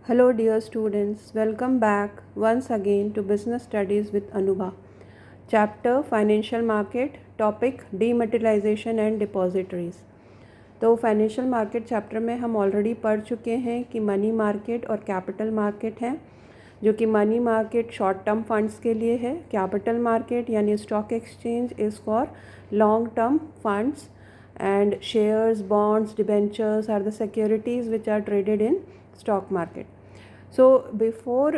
Hello, dear students. Welcome back once again to Business Studies with Anubha. Chapter Financial Market, topic Dematerialization and Depositories. तो financial market chapter में हम already पढ़ चुके हैं कि money market और capital market है, जो कि money market short term funds के लिए है, कैपिटल मार्केट यानी stock exchange is for long term funds, and shares, bonds, debentures are the securities which are traded in stock market. So before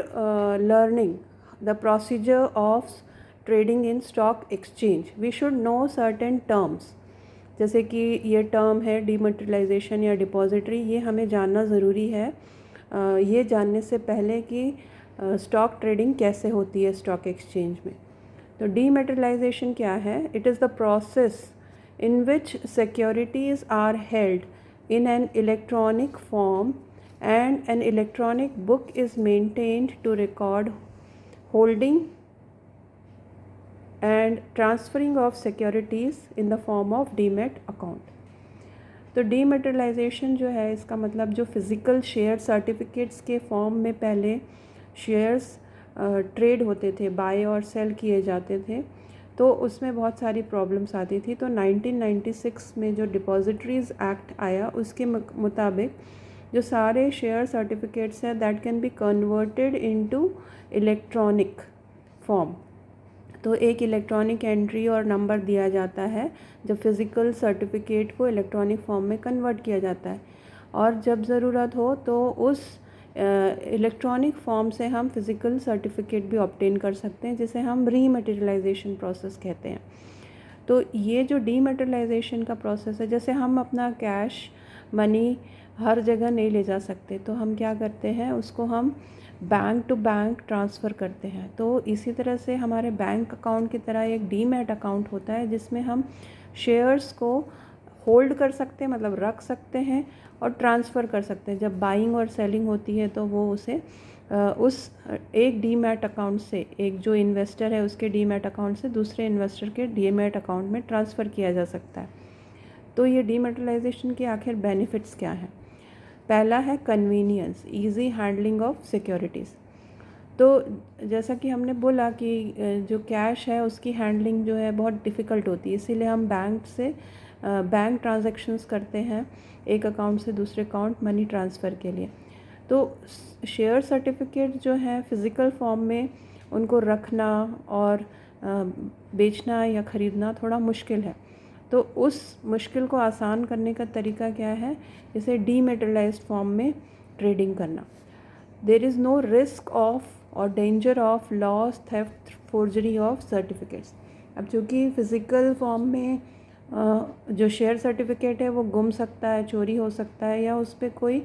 learning the procedure of trading in stock exchange, we should know certain terms. जैसे कि ये term है dematerialisation या depository, ये हमें जानना ज़रूरी है। ये जानने से पहले कि स्टॉक ट्रेडिंग कैसे होती है स्टॉक एक्सचेंज में। तो डीमटेरियलाइजेशन क्या है? It is the process in which securities are held in an electronic form and an electronic book is maintained to record holding and transferring of securities in the form of demat account. तो dematerialisation जो है, इसका मतलब जो physical share certificates के form में पहले shares trade होते थे, बाय और सेल किए जाते थे, तो उसमें बहुत सारी प्रॉब्लम्स आती थी। तो 1996 में जो डिपॉजिटरीज़ एक्ट आया, उसके मुताबिक जो सारे शेयर सर्टिफिकेट्स हैं that can be converted into electronic form. तो एक इलेक्ट्रॉनिक एंट्री और नंबर दिया जाता है जब फिज़िकल सर्टिफिकेट को इलेक्ट्रॉनिक फॉर्म में कन्वर्ट किया जाता है, और जब ज़रूरत हो तो उस इलेक्ट्रॉनिक फॉर्म से हम फिज़िकल सर्टिफिकेट भी ऑब्टेन कर सकते हैं, जिसे हम रीमटेरियलाइजेशन प्रोसेस कहते हैं। तो ये जो डीमटेरियलाइजेशन का प्रोसेस है, जैसे हम अपना कैश मनी हर जगह नहीं ले जा सकते, तो हम क्या करते हैं, उसको हम बैंक टू बैंक ट्रांसफ़र करते हैं। तो इसी तरह से हमारे बैंक अकाउंट की तरह एक डीमैट अकाउंट होता है, जिसमें हम शेयर्स को होल्ड कर सकते हैं, मतलब रख सकते हैं, और ट्रांसफ़र कर सकते हैं। जब बाइंग और सेलिंग होती है तो वो उसे उस एक डीमैट अकाउंट से, एक जो इन्वेस्टर है उसके डीमैट अकाउंट से दूसरे इन्वेस्टर के डीमैट अकाउंट में ट्रांसफ़र किया जा सकता है। तो ये डीमटेरियलाइजेशन के आखिर बेनिफिट्स क्या हैं? पहला है convenience, easy handling of securities. तो जैसा कि हमने बोला कि जो कैश है उसकी हैंडलिंग जो है बहुत डिफ़िकल्ट होती है, इसीलिए हम बैंक से बैंक ट्रांजैक्शंस करते हैं एक अकाउंट से दूसरे अकाउंट मनी ट्रांसफ़र के लिए। तो शेयर सर्टिफिकेट जो है फ़िज़िकल फॉर्म में उनको रखना और बेचना या ख़रीदना थोड़ा मुश्किल है। तो उस मुश्किल को आसान करने का तरीका क्या है? इसे डीमटेरियलाइज्ड फॉर्म में ट्रेडिंग करना। There is no risk of और danger of loss, theft, forgery of certificates. अब चूँकि फ़िज़िकल फॉर्म में जो शेयर सर्टिफिकेट है वो गुम सकता है, चोरी हो सकता है, या उस पर कोई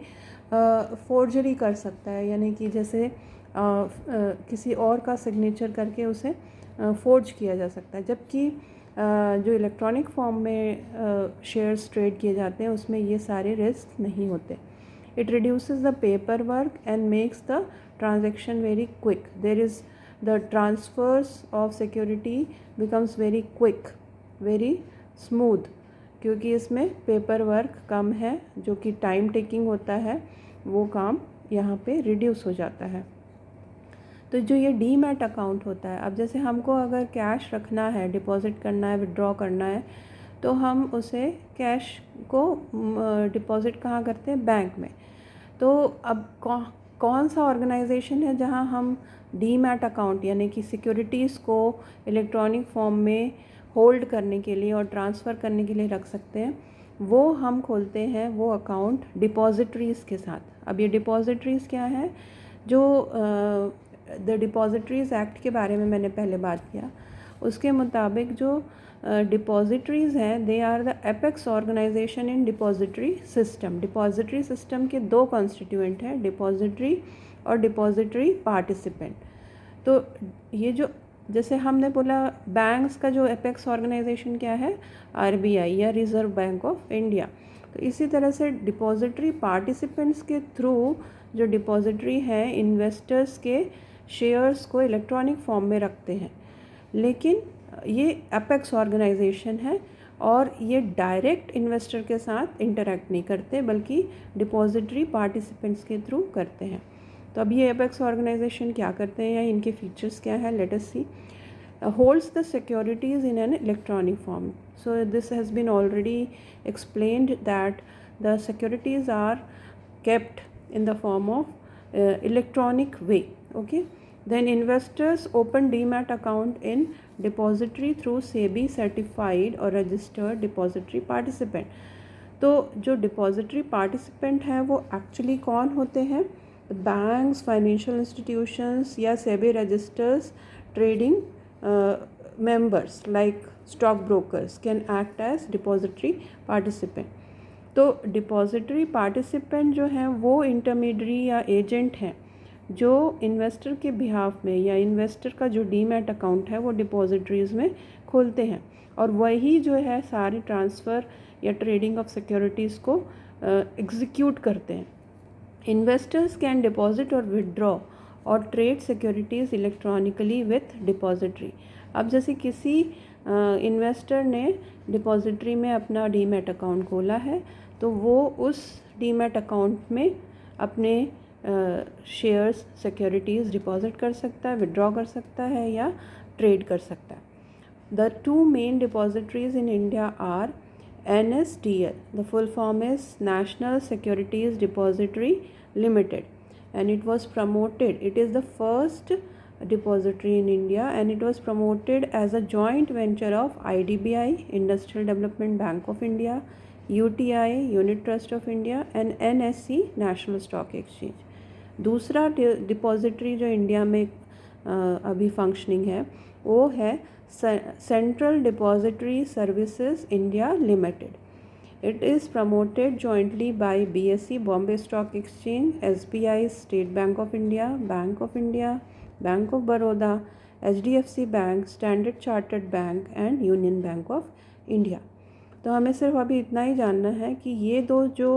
फोर्जरी कर सकता है, यानी कि जैसे किसी और का सिग्नेचर करके उसे फोर्ज किया जा सकता है। जबकि जो इलेक्ट्रॉनिक फॉर्म में शेयर्स ट्रेड किए जाते हैं उसमें ये सारे रिस्क नहीं होते। It reduces the paper work and makes the transaction very quick. There is the transfers of security becomes very quick, very smooth, क्योंकि इसमें पेपर वर्क कम है, जो कि टाइम टेकिंग होता है, वो काम यहाँ पे रिड्यूस हो जाता है। तो जो ये डीमैट अकाउंट होता है, अब जैसे हमको अगर कैश रखना है, डिपॉज़िट करना है, विड्रॉ करना है, तो हम उसे कैश को डिपॉज़िट कहाँ करते हैं? बैंक में। तो अब कौन सा ऑर्गेनाइजेशन है जहाँ हम डीमैट अकाउंट यानी कि सिक्योरिटीज़ को इलेक्ट्रॉनिक फॉर्म में होल्ड करने के लिए और ट्रांसफ़र करने के लिए रख सकते हैं? वो हम खोलते हैं वो अकाउंट डिपॉजिटरीज़ के साथ। अब ये डिपॉजिटरीज़ क्या है? जो द डिपॉजिटरीज़ एक्ट के बारे में मैंने पहले बात किया, उसके मुताबिक जो डिपॉजिटरीज़ हैं, they are the apex organisation in depository system. Depository system के दो कॉन्स्टिट्यूएंट हैं, डिपॉजिटरी और डिपॉजिटरी पार्टिसिपेंट। तो ये जो, जैसे हमने बोला बैंक्स का जो एपेक्स ऑर्गेनाइजेशन क्या है? आरबीआई या रिज़र्व बैंक ऑफ इंडिया। तो इसी तरह से डिपॉजिटरी पार्टिसिपेंट्स के थ्रू जो डिपॉजिटरी है इन्वेस्टर्स के शेयर्स को इलेक्ट्रॉनिक फॉर्म में रखते हैं, लेकिन ये एपेक्स ऑर्गेनाइजेशन है और ये डायरेक्ट इन्वेस्टर के साथ इंटरेक्ट नहीं करते, बल्कि डिपॉजिटरी पार्टिसिपेंट्स के थ्रू करते हैं। तो अब ये एपेक्स ऑर्गेनाइजेशन क्या करते हैं या इनके फीचर्स क्या है, let us see. Holds the securities in an electronic form. So this has been already explained that the securities are kept in the form of electronic way. Okay, then investors open demat account in depository through SEBI certified or registered depository participant. तो जो depository participant हैं वो actually कौन होते हैं? Banks, financial institutions या SEBI registers trading members like stockbrokers can act as depository participant. तो depository participant जो हैं वो इंटरमीडियरी या एजेंट हैं जो इन्वेस्टर के बिहाफ में या इन्वेस्टर का जो डीमैट अकाउंट है वो डिपॉजिटरीज में खोलते हैं और वही जो है सारी ट्रांसफ़र या ट्रेडिंग ऑफ सिक्योरिटीज़ को एग्जीक्यूट करते हैं. इन्वेस्टर्स कैन डिपॉजिट और विदड्रॉ और trade securities electronically with depository. अब जैसे किसी इन्वेस्टर ने डिपॉजिटरी में अपना डीमैट अकाउंट खोला है तो वो उस डीमैट अकाउंट में अपने शेयर्स सिक्योरिटीज़ डिपॉजिट कर सकता है, विदड्रॉ कर सकता है या ट्रेड कर सकता है. The two main depositories in India are NSDL. The full form is National Securities Depository Limited. And it was promoted, it is the first depository in India and it was promoted as a joint venture of IDBI, Industrial Development Bank of India, UTI, Unit Trust of India and NSE, National Stock Exchange. दूसरा depository जो India में अभी functioning है वो है Central Depository Services India Limited. It is promoted jointly by BSE, Bombay Stock Exchange, SBI, State Bank of India, Bank of Baroda, HDFC Bank, Standard Chartered Bank and Union Bank of India. तो हमें सिर्फ अभी इतना ही जानना है कि ये दो जो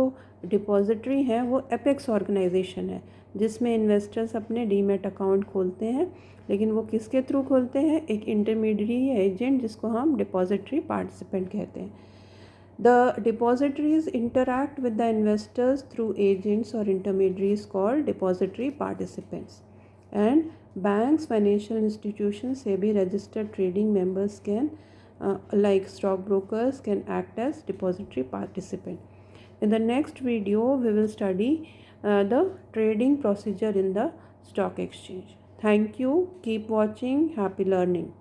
डिपॉजिटरी हैं वो एपेक्स ऑर्गेनाइजेशन है जिसमें इन्वेस्टर्स अपने डीमैट अकाउंट खोलते हैं, लेकिन वो किसके थ्रू खोलते हैं? एक इंटरमीडियरी एजेंट जिसको हम डिपॉजिटरी पार्टिसिपेंट कहते हैं. The depositories interact with the investors through agents or intermediaries called depository participants. And banks, financial institutions, SEBI registered trading members can, like stockbrokers, can act as depository participant. In the next video, we will study the trading procedure in the stock exchange. Thank you. Keep watching. Happy learning.